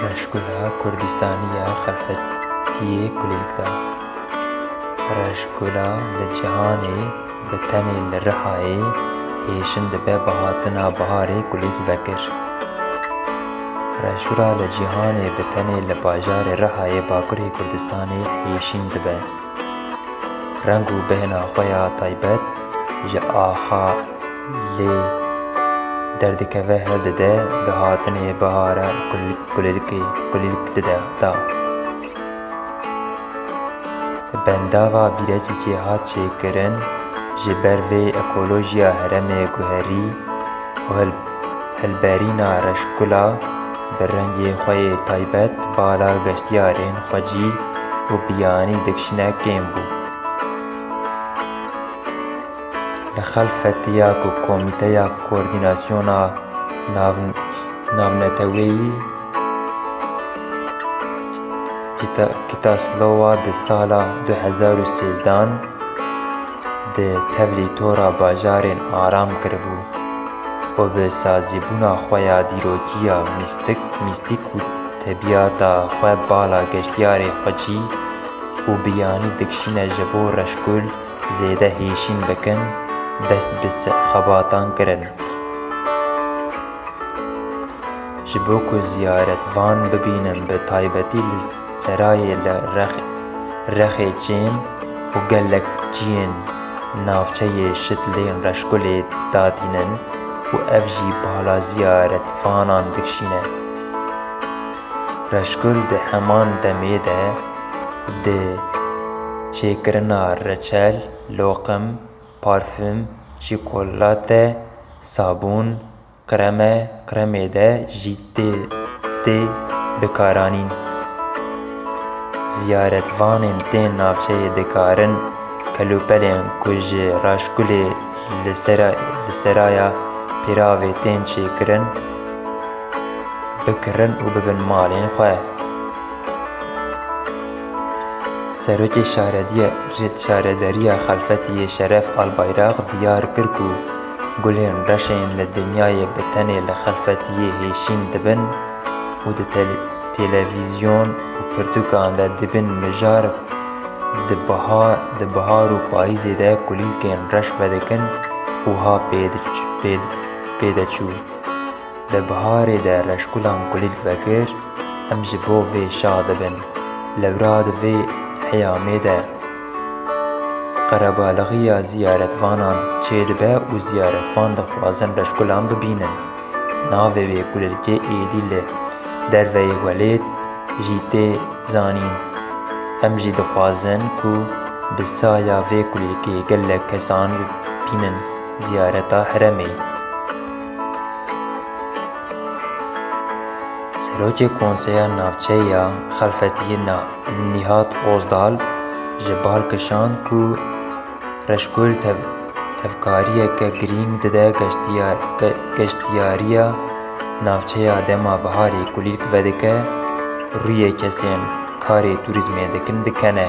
Reşgula Kurdistaniya xelfetiyê kulîlk da. Reşgula li cîhanê bi tenê li Rihayê hêşin dibe bi hatina biharê kulîlk vekir. Reşgula li cîhanê bi tenê li bajarê Rihayê Bakurê Kurdistanê hêşîn dibe. Reng û bêhna xwe ya taybet ji axa lê derdikeve hev dide bi hatinê bihara kulîlk dide da. Bendava bîrecikê hat çêkirin ji ber vê ekolojiya herêmê guherî û hilberîna Reşgula bi rengê xwe yê taybet bala geştyarên xwecî û biyanî dikişîne kêm bû. Li xelfetiya ku Komîteya Koordînasyona Navneteweyî Kitaslova di sala 2013 di tevlî tora bajarên aram kiribû û bi sazîbûna xwe ya dîrokiya mîstîk û tebîata xwe bala geştyarê xwecî û biyanî dikişîne ji bo Reşgul zêde hêşîn bikin, dest bi xebatan kirin. Ji bo ku ziyaretvan bibînin bi taybetî li serayê li Rexê çên û gelek ciyên navçeyê şit lên Reşgulê datînin û ev jî bala ziyaretvanan dikişîne. Reşgul di heman demê de di çêkirina reçel, loqim, parfüm, çîkolate, sabûn, kremê de jî tê bikaranîn. Ziyaretvanên tên navçeyê dikarin kelûpelên ku ji Reşgulê li seraya pîravê tên çêkirin bikirin û bibin malên xwe. Serokê Şarederiya Xelfetiyê Şeref Albayrak diyar kir ku gulên reşên li dinyayê bi tenê li xelfetiyê hêşîn dibin û di televîzyon û pirtûkan de dibin mijar di bihar û payîzê de kulîlkên reş vedikin û ha pêdeçû. Di biharê de Reşgulan kulîlk vekir, em ji bo vê şa dibin. Lewra di vê heyamê de qerebalixîya ziyaretvanan çêdibe û ziyaretvan dixwazin Reşgulan bibînin. Navê vê kulîlkê êdî li derveyê welêt jî tê zanîn. Em jî dixwazin ku bi saya vê kulîlkê gelek kesan bînin ziyareta herêmê. Serokê Konseya Navçeya Xelfetiyê Nîhat Ozdal ji bal kişand ku Reşgul tevkariyeke girîng dide geştyariya navçeya dema biharê kulîlk vedike, rûyê kesên karê turîzmê dikin dikene.